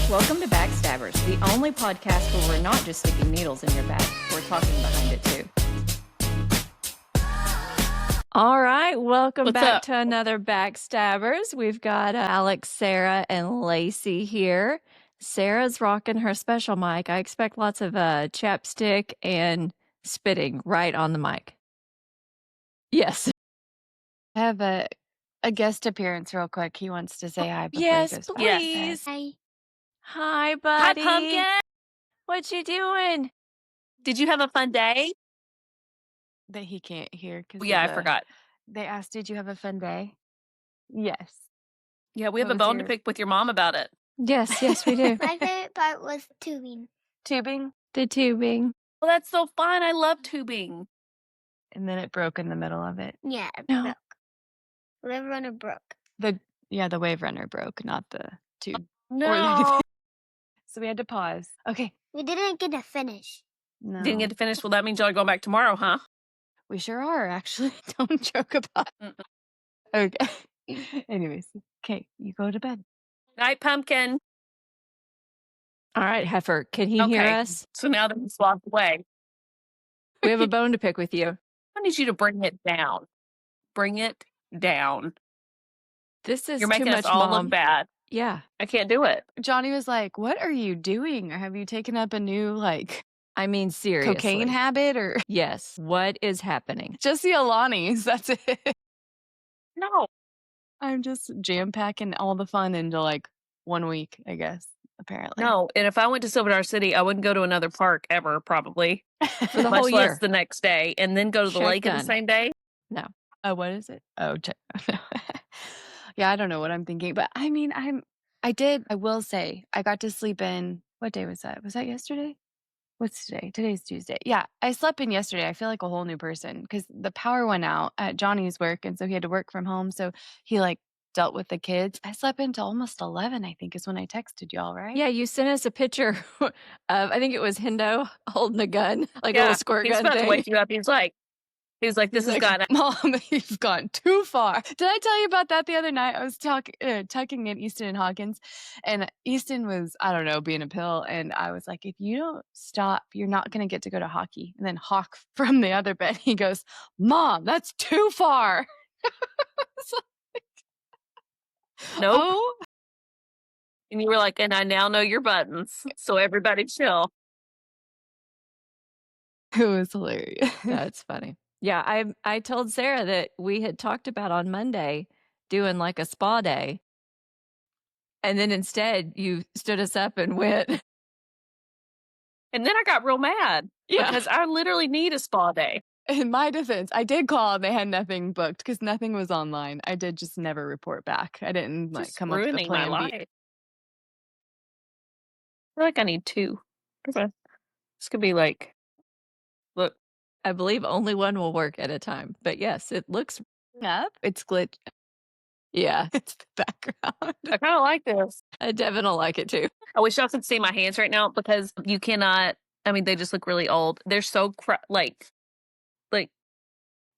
Welcome to BackStabbers, the only podcast where we're not just sticking needles in your back, we're talking behind it too. All right, welcome What's back up? to another BackStabbers. We've got Alex, Sarah, and Lacey here. Sarah's rocking her special mic. I expect lots of chapstick and spitting right on the mic. Yes. I have a guest appearance real quick. He wants to say hi before Yes, he goes back. please. Hi. Hi, Hi, buddy. Pumpkin. What you doing? Did you have a fun day? That he can't hear because Yeah, I forgot. They asked, "Did you have a fun day?" Yes. Yeah, we have What a was bone to yours? pick with your mom about it. Yes, we do. My favorite part was tubing. Tubing, The tubing. Well, that's so fun. I love tubing. and then it broke in the middle of it. Yeah, it No. broke. The river runner broke. The wave runner broke, not the tube. No. So we had to pause. Okay. We didn't get to finish. No. Didn't get to finish. Well, that means y'all are going back tomorrow, huh? We sure are, actually. Don't joke about it. Okay. Anyways, okay, you go to bed. Night, Pumpkin. All right, Heifer, can he hear Okay. us? So now that he's walked away, We have a bone to pick with you. I need you to bring it down. Bring it down. This is You're making too much, us all Mom. look bad. Yeah. I can't do it. Johnny was like, "What are you doing? Or have you taken up a new, I mean, seriously. cocaine habit or Yes. What is happening? just the Alani's?" That's it. No. I'm just jam-packing all the fun into, 1 week, I guess, apparently. No. And if I went to Silver City, I wouldn't go to another park ever, probably. For the Much whole less year. the next day. And then go to the lake in the Shotgun. same day. No. Oh, what is it? Oh, yeah, I don't know what I'm thinking, but I mean, I will say, I got to sleep in, what day was that? Was that yesterday? What's today? Today's Tuesday. Yeah, I slept in yesterday. I feel like a whole new person because the power went out at Johnny's work, and so he had to work from home. So he dealt with the kids. I slept until almost 11, I think, is when I texted y'all, right? Yeah, you sent us a picture of, I think it was Hendo holding a gun, a little squirt He's gun about to thing. wake you up. He's like, this has gone. Mom, you've gone too far. Did I tell you about that the other night? I was tucking in Easton and Hawkins, and Easton was, I don't know, being a pill. And I was like, if you don't stop, you're not going to get to go to hockey. And then Hawk from the other bed, he goes, "Mom, that's too far." Nope. Oh, And you were like, and I now know your buttons. So everybody chill. it was hilarious. That's funny. Yeah, I told Sarah that we had talked about on Monday doing a spa day. And then instead you stood us up and went. And then I got real mad. Yeah. Because I literally need a spa day. In my defense, I did call and they had nothing booked because nothing was online. I did just never report back. I didn't Just come up with a ruining my plan life. B. I feel like I need two. Okay. This could be look. I believe only one will work at a time. But yes, it looks Up. It's glitch. Yeah. It's the background. I kind of like this. I definitely like it too. I wish y'all could see my hands right now because you cannot. I mean, they just look really old. They're so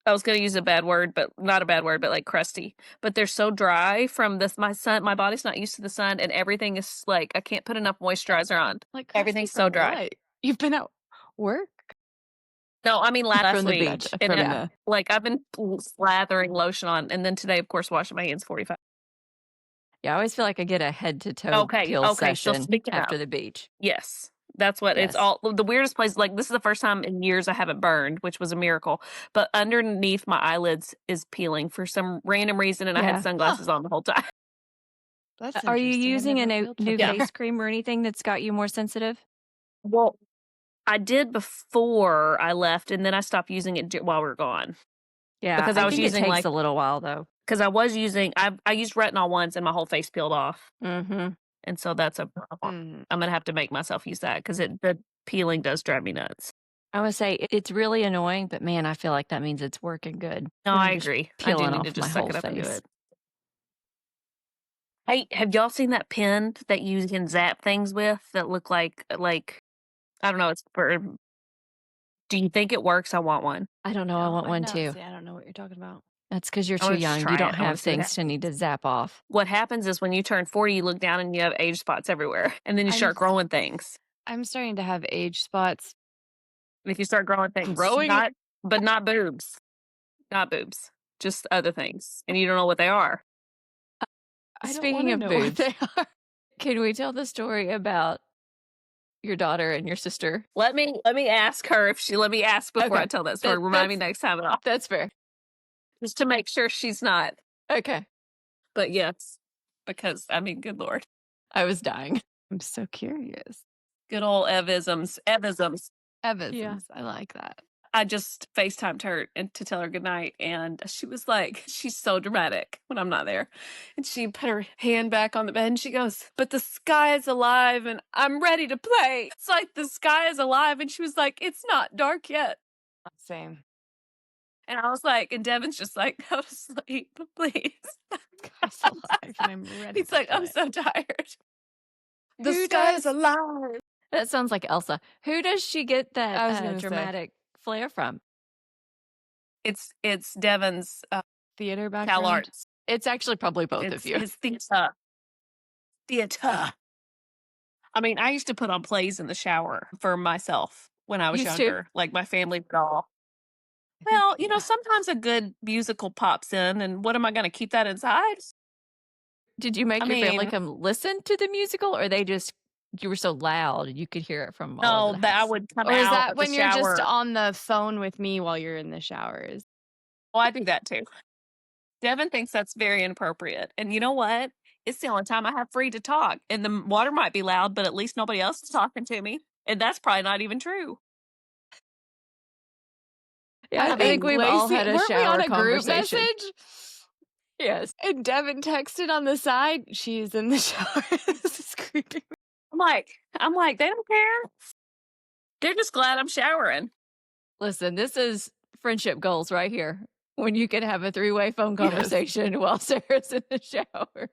I was going to use a bad word, but not a bad word, but crusty. But they're so dry from this. My body's not used to the sun, and everything is I can't put enough moisturizer on. Everything's so dry. What? You've been at work? No, I mean last From the week. beach. And From I've been slathering lotion on, and then today, of course, washing my hands 45. Yeah, I always feel like I get a head to toe peel So session speaking after of, the beach. yes, that's what it's Yes. all. The weirdest place, this is the first time in years I haven't burned, which was a miracle. But underneath my eyelids is peeling for some random reason, and I Yeah. had sunglasses on the whole time. That's Are you interesting. I've using a never new felt face cream or anything that's got you more sensitive? Well, I did before I left, and then I stopped using it while we were gone. Yeah, Because I was think using, it takes a little while though. Because I was using, I used retinol once, and my whole face peeled off. Mm-hmm. And so that's a problem. Mhm. I'm going to have to make myself use that because the peeling does drive me nuts. I would say it's really annoying, but man, I feel like that means it's working good. No, I'm I just agree. I do peeling need off to just my suck whole it up and do face. it. Hey, have y'all seen that pen that you can zap things with that look like I don't know, it's for, do you think it works? I want one. I don't know. I want one no, too. see, I don't know what you're talking about. That's because you're I too wanna just young. try You it. don't I wanna have see what things to need to zap off. What happens is when you turn 40, you look down and you have age spots everywhere, and then you I'm start growing things. I'm starting to have age spots. And if you start growing things, Growing? but not boobs. Not boobs. Just other things, and you don't know what they are. I don't Speaking wanna of know what boobs, they are. can we tell the story about your daughter and your sister? Let me ask her if she let me ask before I Okay. tell that story. Remind me next time, That's fair. just to make sure she's not. Okay. But yes, because I mean, good Lord, I was dying. I'm so curious. good old Evisms. Evisms. I like that. I just FaceTimed her and to tell her goodnight, and she was like, she's so dramatic when I'm not there. And she put her hand back on the bed and she goes, "But the sky is alive and I'm ready to play." It's like the sky is alive, and she was like, "It's not dark yet." Same. And I was like, and Devin's just like, "Go to sleep, please." Sky's alive and I'm ready He's to like, "I'm play. so tired." The Who sky does- is alive. That sounds like Elsa. Who does she get I was that gonna say. dramatic flair from? It's Devin's Theater Cal background. Arts. It's actually probably both It's of you. his theater. I mean, I used to put on plays in the shower for myself when I was Used to? younger, like my family would all. Well, you know, sometimes a good musical pops in, and what am I going to keep that inside? Did you make I your family mean- come listen to the musical, or you were so loud you could hear it from all No, over the that I house? would come Or is out that of when the you're just shower. on the phone with me while you're in the showers? Well, I do that too. Devin thinks that's very inappropriate. And you know what? It's the only time I have free to talk. And the water might be loud, but at least nobody else is talking to me. And that's probably not even true. Yeah, I I think mean, we've all had a weren't we shower on a group conversation. message? Yes. And Devin texted on the side, "She's in the shower." This is creepy. I'm like, they don't care. They're just glad I'm showering. Listen, this is friendship goals right here. When you can have a three-way phone Yes. conversation while Sarah's in the shower.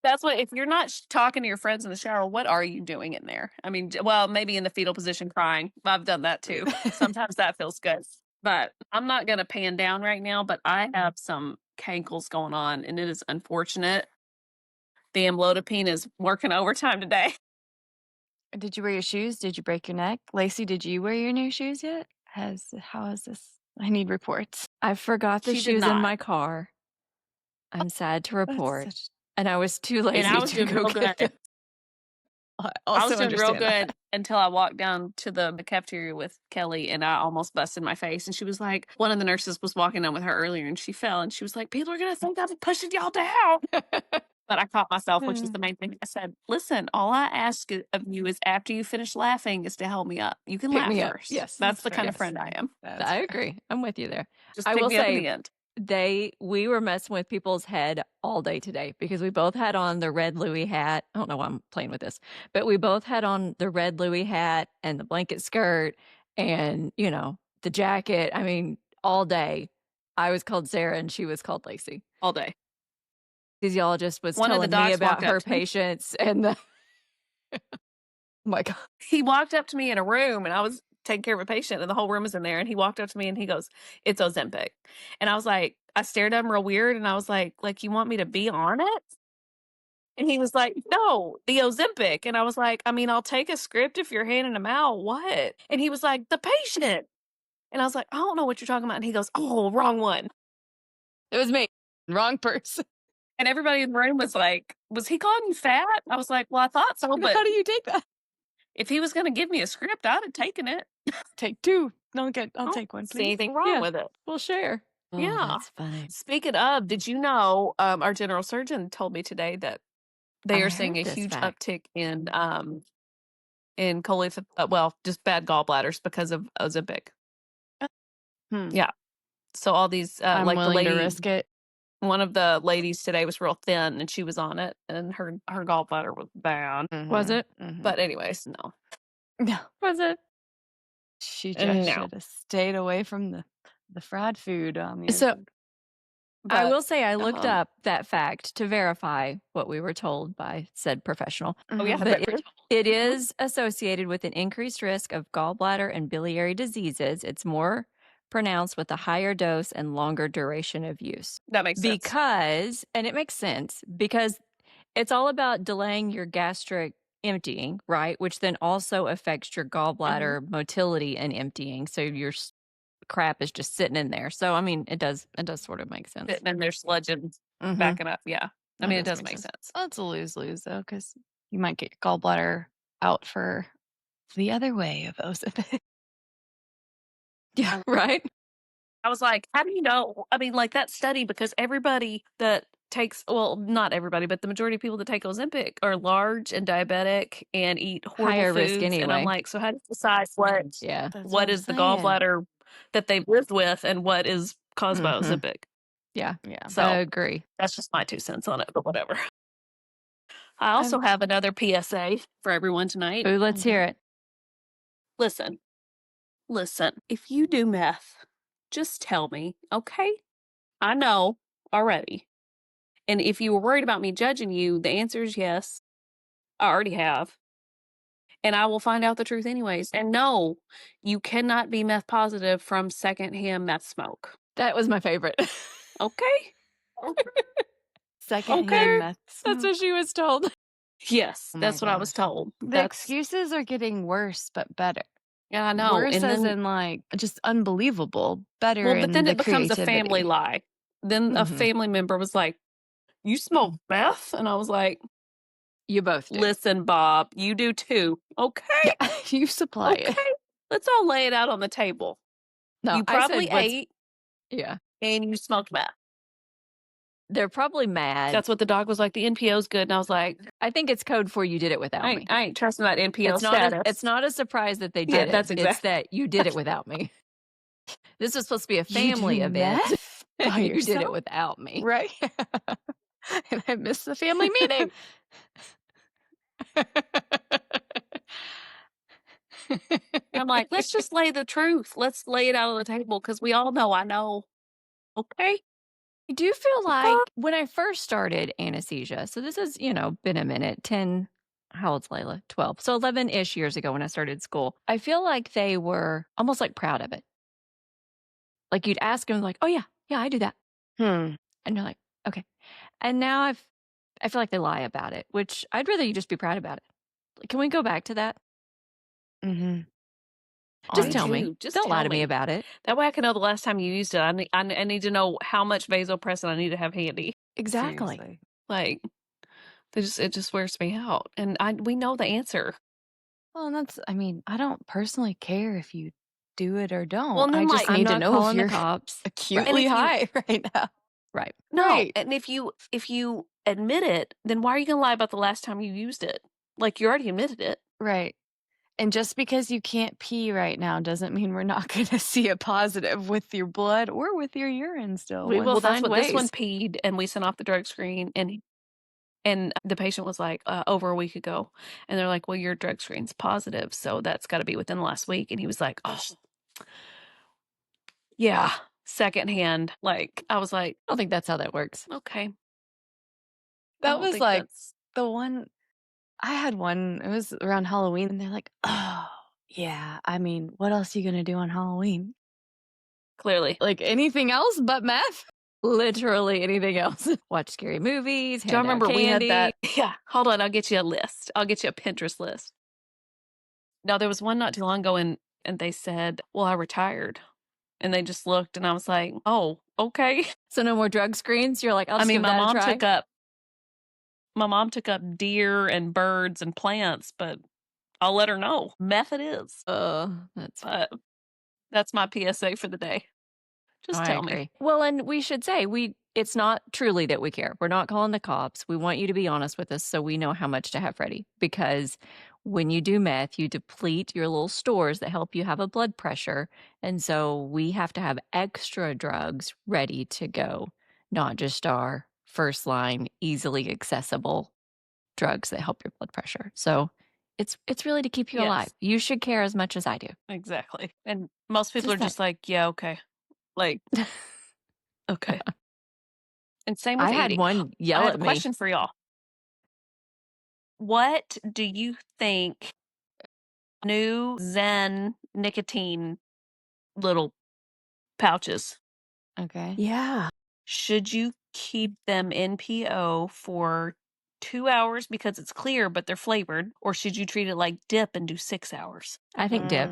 That's what, if you're not talking to your friends in the shower, what are you doing in there? I mean, well, maybe in the fetal position crying. I've done that too. Sometimes that feels good. But I'm not going to pan down right now, but I have some cankles going on, and it is unfortunate. The amlodipine is working overtime today. Did you wear your shoes? Did you break your neck? Lacey, did you wear your new shoes yet? How is this? I need reports. I forgot the She did shoes in not. my car. I'm sad to report. That's such- And I was too lazy And I was to doing go real get good. them. I I also was doing real understand that. good until I walked down to the cafeteria with Kelly, and I almost busted my face. And she was like, one of the nurses was walking down with her earlier, and she fell, and she was like, "People are going to think I'm pushing y'all down." But I caught myself, which is the main thing. I said, "Listen, all I ask of you is after you finish laughing is to help me up. You can Pick laugh me up. first." Yes, That's the fair. kind of Yes. friend I am. That's I fair. agree. I'm with you there. Just I pick will me up in say, the end. we were messing with people's head all day today because we both had on the red Louis hat. I don't know why I'm playing with this, but we both had on the red Louis hat and the blanket skirt and, the jacket. I mean, all day. I was called Sarah and she was called Lacey. All day. Physiologist was One of the telling me docs about walked up her to me. patients and the oh my God. He walked up to me in a room, and I was taking care of a patient, and the whole room was in there. And he walked up to me and he goes, "It's Ozempic." And I was like, I stared at him real weird, and I was like, "You want me to be on it?" And he was like, "No, the Ozempic." And I was like, "I mean, I'll take a script if you're handing them out. What?" And he was like, "The patient." And I was like, "I don't know what you're talking about." And he goes, "Oh, wrong one." It was me. Wrong person. And everybody in the room was like, "Was he calling you fat?" I was like, "Well, I thought so, but How do you take that? if he was going to give me a script, I'd have taken it." Take two. I'll I take don't one, see please. anything wrong Yeah. with it. We'll share. Oh, Yeah. that's funny. Speaking of, did you know our general surgeon told me today that they I are seeing heard a this huge fact. uptick in well, just bad gallbladders because of Ozempic. Hmm. Yeah. So all these I'm like the willing to lady, risk it. one of the ladies today was real thin and she was on it and her gallbladder was bad. Was it? Mhm. But anyways, no. No, Was it? she No. just should have stayed away from the fried food. So I But, will say I looked um, up that fact to verify what we were told by said professional. oh yeah, But but it is associated with an increased risk of gallbladder and biliary diseases. It's more pronounced with a higher dose and longer duration of use. That makes sense. Because, and it makes sense, because it's all about delaying your gastric emptying, right? Which then also affects your gallbladder motility and emptying. So your crap is just sitting in there. So, I mean, it does sort of make sense. Sitting in there sludging, backing up. Yeah. I mean, it does make sense. Well, it's a lose-lose, though, because you might get your gallbladder out for the other way of Ozempic. Yeah, right? I was like, how do you know? I mean, like that study, because everybody that takes, well, not everybody, but the majority of people that take Ozempic are large and diabetic and eat horrible Higher foods. risk anyway. And I'm like, so how do you decide Yeah. what is the gallbladder that they've lived with and what is caused by Ozempic? Yeah. So I agree. that's just my 2 cents on it, but whatever. I also have another PSA for everyone tonight. Ooh, let's hear it. Listen, if you do meth, just tell me, okay? I know already. And if you were worried about me judging you, the answer is yes. I already have. And I will find out the truth anyways. And no, you cannot be meth positive from secondhand meth smoke. That was my favorite. Okay? Secondhand meth That's smoke. what she was told. Yes, Oh my that's what I was gosh. told. The excuses are getting worse, but better. Yeah, I know. Worse And as then, in like just unbelievable. Better well, but in then the it becomes a family creativity. lie. Then a family member was like, "You smoke meth?" And I was like, You both do. "Listen, Bob, you do too. Okay, Yeah, you supply it. okay. Let's all lay it out on the table. No, You I said probably what's- ate Yeah. and you smoked meth." They're probably mad. That's what the dog was like. The NPO's good, and I was like, I think it's code for you did it without me. I ain't trusting that NPO It's status. it's not a surprise that they did Yeah, it. that's It's exactly. that you did it without me. This was supposed to be a You family do event. meth by You did it yourself? without me. Right. And I missed the family meeting. I'm like, let's just lay the truth. Let's lay it out on the table because we all know I know. Okay. I do feel like when I first started anesthesia, so this has, been a minute, 10, how old's Layla? 12. So 11-ish years ago when I started school, I feel like they were almost like proud of it. Like you'd ask them like, oh yeah, I do that. And you're like, okay. And now I feel like they lie about it, which I'd rather you just be proud about it. Can we go back to that? Mm-hmm. Just tell me. Just Don't lie tell to me me. That way That way I can know the last time you used it. I need to know how much vasopressin I need to have handy. Exactly. Seriously. Like, it just wears me out. And we know the answer. Well, and I don't personally care if you do it or don't. Well, and then, I just like, need I'm to not know if calling the you're cops. acutely high right now. Right. No. Right. And if you admit it, then why are you going to lie about the last time you used it? Like, you already admitted it. Right. And just because you can't pee right now doesn't mean we're not going to see a positive with your blood or with your urine still. We will Well, that's find what this one ways. peed, and we sent off the drug screen, and the patient was like, over a week ago. And they're like, well, your drug screen's positive, so that's got to be within the last week. And he was like, oh, yeah, secondhand. Like, I was like, I don't think that's how that works. okay. That was like the one, I had one, it was around Halloween, and they're like, oh, yeah, I mean, what else are you going to do on Halloween? Clearly. Like anything else but meth? Literally anything else. Watch scary movies. Do you remember candy. we had that? Yeah, hold on, I'll get you a list. I'll get you a Pinterest list. Now, there was one not too long ago, and they said, well, I retired. And they just looked, and I was like, oh, okay. So no more drug screens? You're like, I'll just give that a try? My mom took up deer and birds and plants, but I'll let her know. Meth it is. That's my PSA for the day. Just tell me. Well, and we should say it's not truly that we care. We're not calling the cops. We want you to be honest with us so we know how much to have ready. Because when you do meth, you deplete your little stores that help you have a blood pressure. And so we have to have extra drugs ready to go, not just our first line, easily accessible drugs that help your blood pressure. So it's really to keep you alive. You should care as much as I do. Exactly. And most people are just like, yeah, okay. Like, okay. And same with I eating. had one yell I have at a me. question for y'all. What do you think new Zen nicotine little pouches. Okay. Yeah. Should you keep them in PO for 2 hours because it's clear but they're flavored, or should you treat it like dip and do 6 hours? I think dip.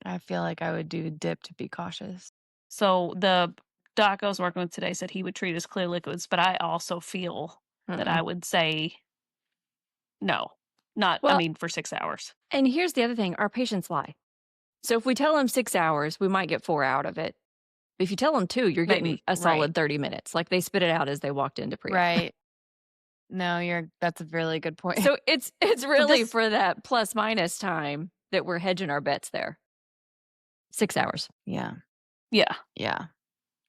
I feel like I would do dip to be cautious. So the doc I was working with today said he would treat as clear liquids, but I also feel that I would say no. Not, I Well- mean, for 6 hours. And here's the other thing, our patients lie. So if we tell them 6 hours, we might get 4 out of it. If you tell them 2, you're getting Maybe, a solid right. 30 minutes. Like they spit it out as they walked into pre-op. Right. No, that's a really good point. So it's really this- for that plus minus time that we're hedging our bets there. 6 hours. Yeah. Yeah. Yeah.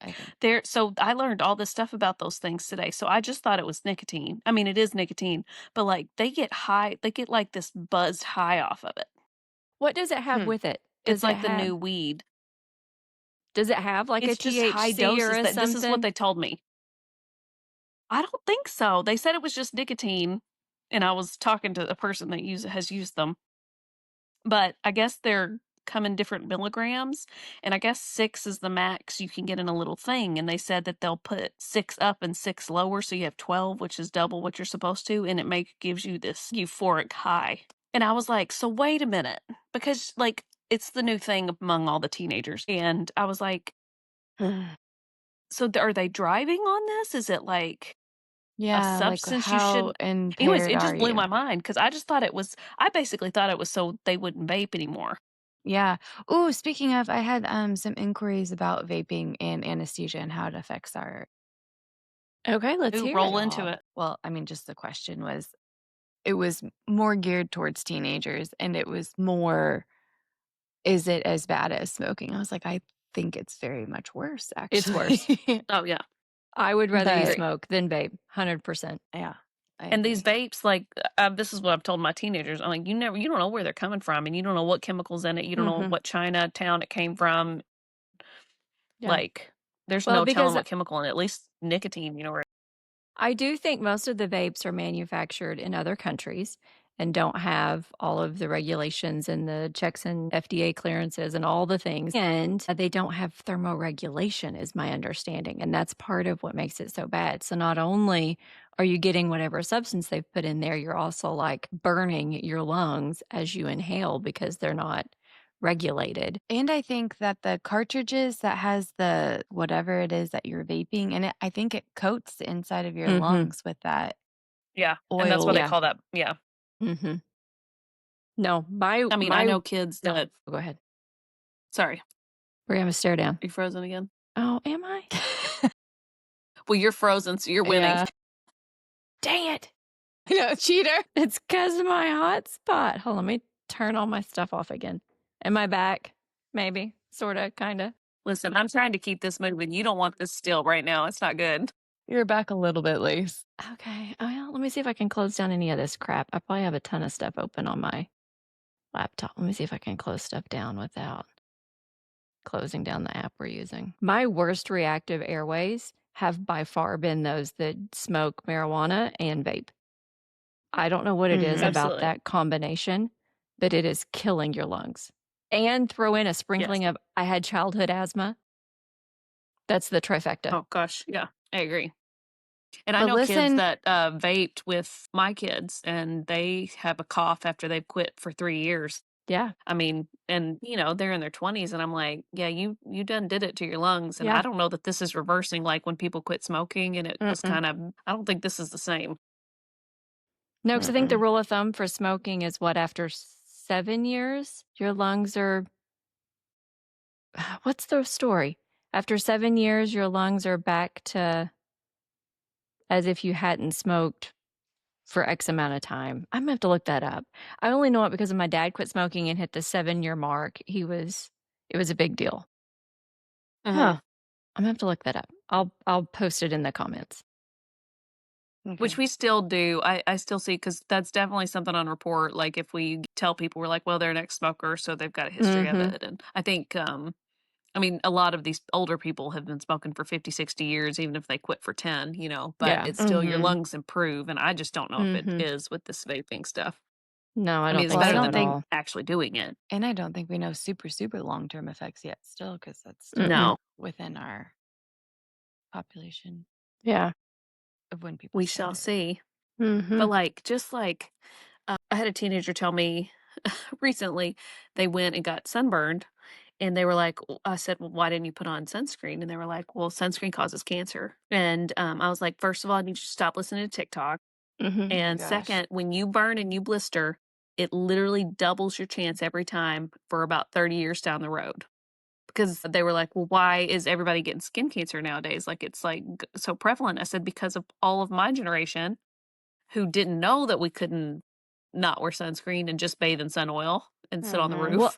I think. So I learned all this stuff about those things today. So I just thought it was nicotine. I mean, it is nicotine, but like they get high, they get like this buzzed high off of it. What does it have with it? Does It's like it the have, new weed. Does it have like It's a just THC high or doses. a something? This is what they told me. I don't think so. They said it was just nicotine, and I was talking to a person that has used them. But I guess they're come in different milligrams, and I guess 6 is the max you can get in a little thing. And they said that they'll put 6 up and 6 lower, so you have 12, which is double what you're supposed to, and it gives you this euphoric high. And I was like, so wait a minute, because like it's the new thing among all the teenagers, and I was like, so are they driving on this? Is it like Yeah. a substance like how you should? impaired Anyways, it just are blew you? my mind because I just thought it was. I basically thought it was so they wouldn't vape anymore. Yeah. Oh, speaking of, I had some inquiries about vaping and anesthesia and how it affects our Okay, let's hear roll it. into job. it. Well, I mean, just the question was, it was more geared towards teenagers, and it was more, is it as bad as smoking? I was like, I think it's very much worse, actually. It's worse. Oh yeah, I would rather you But- smoke than vape, 100%. yeah. I and these agree. vapes, like this is what I've told my teenagers. I'm like, you don't know where they're coming from, and you don't know what chemicals in it. You don't know Mhm. what Chinatown it came from. Yeah. Like, there's Well, no because- telling what chemical in it. At least nicotine, right? I do think most of the vapes are manufactured in other countries and don't have all of the regulations and the checks and FDA clearances and all the things. And they don't have thermoregulation, is my understanding. And that's part of what makes it so bad. So not only are you getting whatever substance they've put in there, you're also like burning your lungs as you inhale because they're not regulated. And I think that the cartridges that has the whatever it is that you're vaping in it, I think it coats the inside of your Mhm. lungs with that Yeah, oil. and that's what Yeah. they call that. Yeah, Mm-hmm. No, I mean, I know kids No, that. go ahead. Sorry, We're going to stare down. are you frozen again? Oh, am I? Well, you're frozen, so you're winning. Yeah. Dang it. No, cheater. It's because of my hot spot. Hold on, let me turn all my stuff off again. Am I back? Maybe. Sort of, kind of. Listen, I'm trying to keep this moving. You don't want this still right now. It's not good. You're back a little bit, Lace. Okay. Well, let me see if I can close down any of this crap. I probably have a ton of stuff open on my laptop. Let me see if I can close stuff down without closing down the app we're using. My worst reactive airways have by far been those that smoke marijuana and vape. I don't know what it is about Absolutely. that combination, but it is killing your lungs. And throw in a sprinkling of, I had childhood asthma. That's the trifecta. Oh gosh, yeah, I agree. And I But know kids listen- that vaped with my kids, and they have a cough after they've quit for 3 years. Yeah. I mean, and they're in their 20s, and I'm like, yeah, you done did it to your lungs, and Yeah. I don't know that this is reversing like when people quit smoking, and it was kind of. I don't think this is the same. No, because I think the rule of thumb for smoking is what, after 7 years, your lungs are. What's the story? After 7 years, your lungs are back to as if you hadn't smoked for X amount of time. I'm going to have to look that up. I only know it because of my dad quit smoking and hit the 7-year mark. It was a big deal. Mhm. Huh. I'm going to have to look that up. I'll post it in the comments. Which we still do. I still see, because that's definitely something on report. Like if we tell people, we're like, well, they're an ex-smoker, so they've got a history of it. And I think, I mean, a lot of these older people have been smoking for 50, 60 years, even if they quit for 10, but Yeah. it's still your Mhm. lungs improve. And I just don't know if Mhm. it is with this vaping stuff. No, I I don't mean, it's think Well, I better so don't at than think, all. actually doing it. and I don't think we know super, super long-term effects yet still, because that's still No, within our population Yeah. of when people we start shall it. see. Mm-hmm. But like, just like, I had a teenager tell me recently they went and got sunburned, and they were like, I said, well, why didn't you put on sunscreen? And they were like, well, sunscreen causes cancer. And I was like, first of all, I need you to stop listening to TikTok. Mm-hmm. Oh my And gosh. second, when you burn and you blister, it literally doubles your chance every time for about 30 years down the road. Because they were like, well, why is everybody getting skin cancer nowadays? Like, it's like so prevalent. I said, because of all of my generation who didn't know that we couldn't not wear sunscreen and just bathe in sun oil and sit on the roof. Well,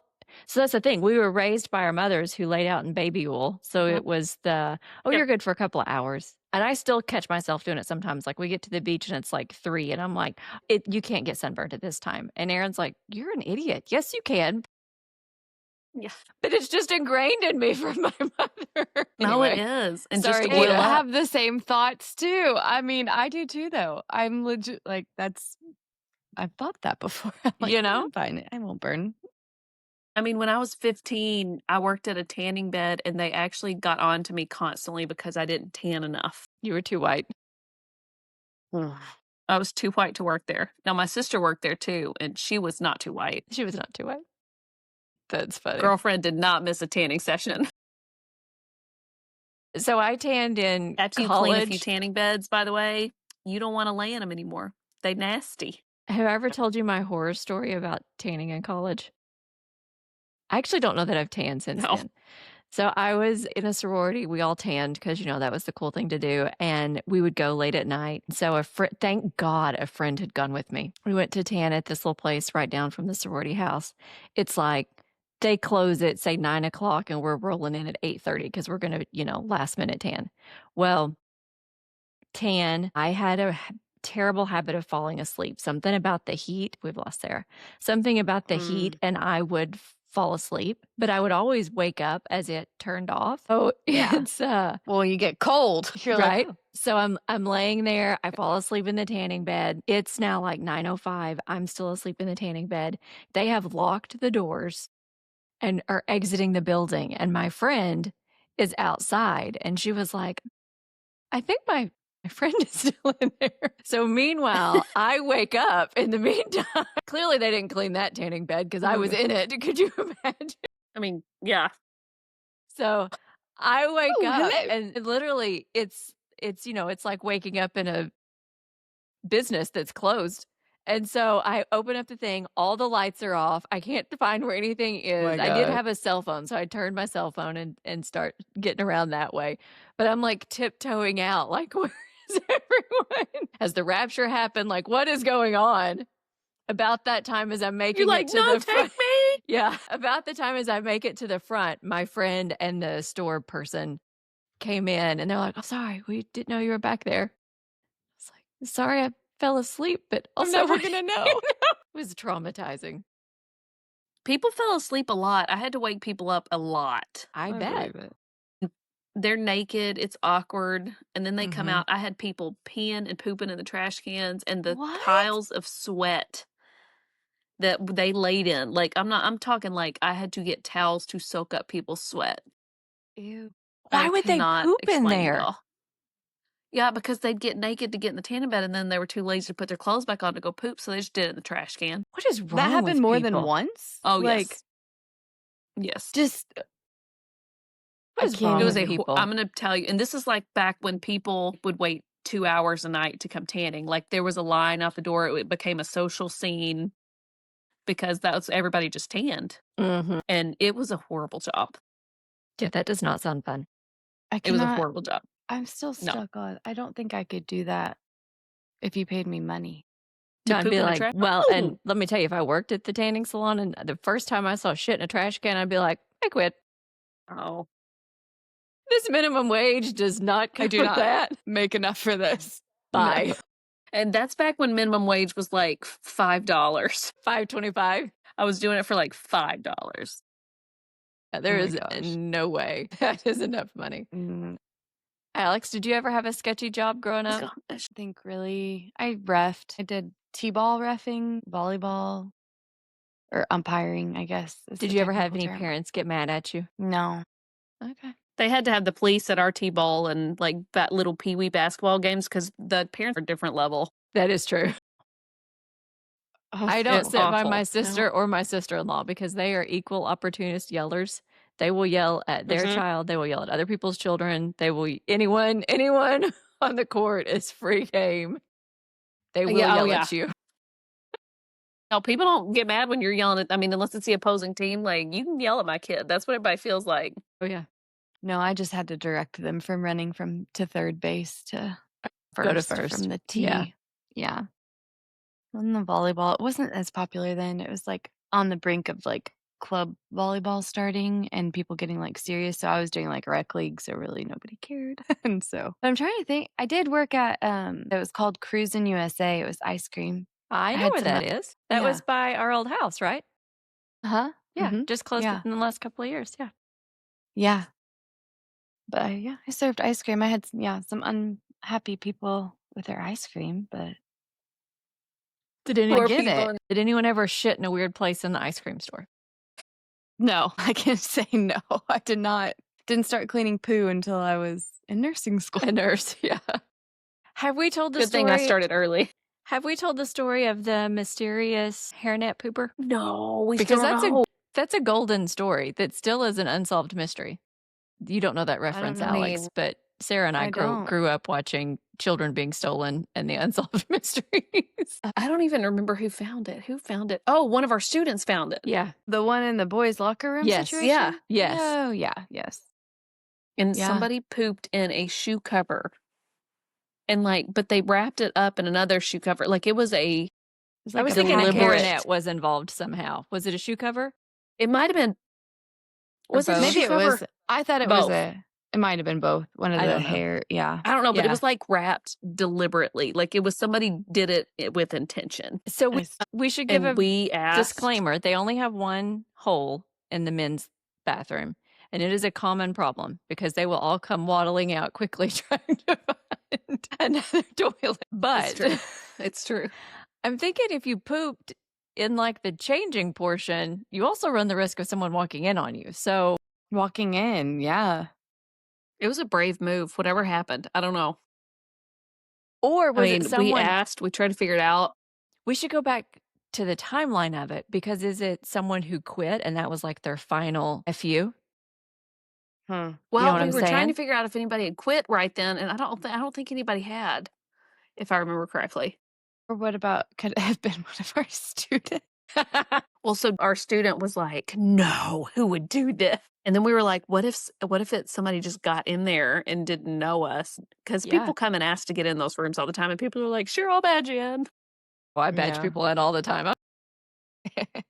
so that's the thing. We were raised by our mothers who laid out in baby wool. So it was the, oh, Yep. you're good for a couple of hours. And I still catch myself doing it sometimes. Like we get to the beach and it's like 3 and I'm like, you can't get sunburned at this time. And Aaron's like, you're an idiot. Yes, you can. Yeah. But it's just ingrained in me from my mother. No, it Anyway, is. And sorry, just Hey, oil I up. have the same thoughts too. I mean, I do too, though. I'm legit like I've thought that before. I'm like, you know, I'm fine. I won't burn. I mean, when I was 15, I worked at a tanning bed and they actually got on to me constantly because I didn't tan enough. you were too white. I was too white to work there. Now, my sister worked there too, and she was not too white. She was not too white. That's funny. Girlfriend did not miss a tanning session. So I tanned in After you clean a few college. tanning beds, by the way, you don't want to lay in them anymore. They nasty. Have I ever told you my horror story about tanning in college? I actually don't know that I've tanned since No. then. So I was in a sorority. We all tanned because, that was the cool thing to do. And we would go late at night. So thank God a friend had gone with me. We went to tan at this little place right down from the sorority house. It's like they close at, say, 9 o'clock and we're rolling in at 8:30 because we're going to, last minute tan. Well, tan, I had a terrible habit of falling asleep. Something about the heat. We've lost Sarah. Something about the heat, and I would fall asleep, but I would always wake up as it turned off. Oh, Yeah. it's Well, you get cold. You're right. like, oh. So I'm laying there. I fall asleep in the tanning bed. It's now like 9:05. I'm still asleep in the tanning bed. They have locked the doors and are exiting the building, and my friend is outside, and she was like, I think my friend is still in there. So meanwhile, I wake up in the meantime. Clearly they didn't clean that tanning bed because I was in it. Could you imagine? I mean, yeah. So I wake Oh, up hello. and literally it's it's like waking up in a business that's closed. And so I open up the thing, all the lights are off. I can't find where anything is. My I did God. have a cell phone, so I turned my cell phone and start getting around that way. But I'm like tiptoeing out, like, where is everyone? Has the rapture happened? Like, what is going on? About that time as I'm making You're like, it to no, the take front. me. Yeah. About the time as I make it to the front, my friend and the store person came in and they're like, oh, sorry, we didn't know you were back there. I was like, sorry, I fell asleep, but I'm also never gonna know. It was traumatizing. People fell asleep a lot. I had to wake people up a lot. I bet. believe it. They're naked. It's awkward. And then they come Mhm. out. I had people peeing and pooping in the trash cans and the What? piles of sweat that they laid in. Like, I'm talking like I had to get towels to soak up people's sweat. Ew. Why I would they cannot poop in explain to there? y'all. Yeah, because they'd get naked to get in the tanning bed and then they were too lazy to put their clothes back on to go poop, so they just did it in the trash can. What is wrong That happened with more people? than once? Oh, Like, yes. Yes. just What I is can't wrong It was with a people? I'm gonna tell you, and this is like back when people would wait 2 hours a night to come tanning. Like, there was a line out the door. It became a social scene because that was everybody just tanned, Mhm. and it was a horrible job. Yeah, that does not sound fun. I It was a cannot. horrible job. I'm still No. stuck on. I don't think I could do that if you paid me money. To No, I'd poop be in a like, trash. well, Ooh. and let me tell you, if I worked at the tanning salon and the first time I saw shit in a trash can, I'd be like, I quit. Oh. This minimum wage does not I do cover not that. make enough for this. Bye. And that's back when minimum wage was like $5. $5.25. I was doing it for like $5. There Oh my is gosh. no way that is enough money. Mm, Alex, did you ever have a sketchy job growing up? I think really, I refed. I did T-ball reffing, volleyball, or umpiring, I guess. Did you ever have any parents get mad at you? No. Okay. They had to have the police at our T-ball and like that little pee-wee basketball games because the parents are different level. That is true. I don't It's sit by awful. my sister or my sister-in-law because they are equal opportunist yellers. They will yell at their child. They will yell at other people's children. They will anyone on the court is free game. They will yell at you. No, people don't get mad when you're yelling at, I mean, unless it's the opposing team. Like, you can yell at my kid. That's what everybody feels like. Oh, yeah. No, I just had to direct them from running to third base to Go to from first. the tee. Yeah. And the volleyball, it wasn't as popular then. It was like on the brink of like club volleyball starting and people getting like serious. So I was doing like rec league, so really nobody cared. And so I'm trying to think. I did work at it was called Cruisin' USA. It was ice cream. I know where that is. That was by our old house, right? Uh-huh. Yeah. Just closed it in the last couple of years. Yeah. Yeah. But I served ice cream. I had some unhappy people with their ice cream, but did anyone ever shit in a weird place in the ice cream store? No, I can't say no. I did not. Didn't start cleaning poo until I was in nursing school. A nurse, yeah. Have we told the Good story? thing I started early. Have we told the story of the mysterious hairnet pooper? No, because that's a golden story that still is an unsolved mystery. You don't know that reference, Alex, but Sarah and I grew up watching children being stolen and the unsolved mysteries. I don't even remember who found it. Who found it? Oh, one of our students found it. Yeah. The one in the boys' locker room situation? Yeah. Yes. Oh, yeah. Yes. And somebody pooped in a shoe cover. And but they wrapped it up in another shoe cover. Like it was I was thinking a hairnet was involved somehow. Was it a shoe cover? It might have been. Was it maybe it was? I thought it was it might have been both. One of the hair. Yeah. I don't know, but it was like wrapped deliberately. Like it was somebody did it with intention. So we should give disclaimer. They only have one hole in the men's bathroom. And it is a common problem because they will all come waddling out quickly trying to find another toilet. But it's true. I'm thinking if you pooped in like the changing portion, you also run the risk of someone walking in on you. So walking in, yeah. It was a brave move. Whatever happened, I don't know. Or was it someone... we tried to figure it out. We should go back to the timeline of it because is it someone who quit and that was like their final FU? Well, we were trying to figure out if anybody had quit right then, and I don't think anybody had, if I remember correctly. Or what about could it have been one of our students? Well, so our student was like, "No, who would do this?" And then we were like, "What if somebody just got in there and didn't know us?" Because people come and ask to get in those rooms all the time, and people are like, "Sure, I'll badge you in." Well, I badge people in all the time. Well,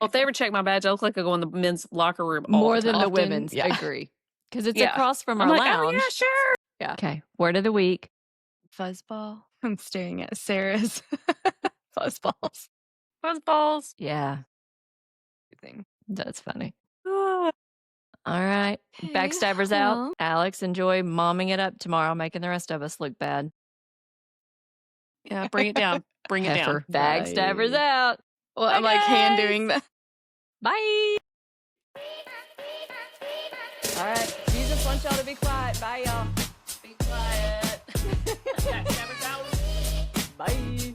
if they ever check my badge, I look like I go in the men's locker room more than the women's. I agree. Because it's across from our lounge. Oh, yeah, sure. Yeah. Okay. Word of the week. Fuzzball. I'm staring at Sarah's fuzzballs. Fuzzballs. Yeah. That's funny. All right. Backstabbers out. Alex, enjoy momming it up tomorrow, making the rest of us look bad. Yeah, bring it down. Bring it down. Backstabbers out. Well, I'm like hand doing that. Bye. All right. Jesus wants y'all to be quiet. Bye, y'all. Be quiet. Backstabbers out. Bye.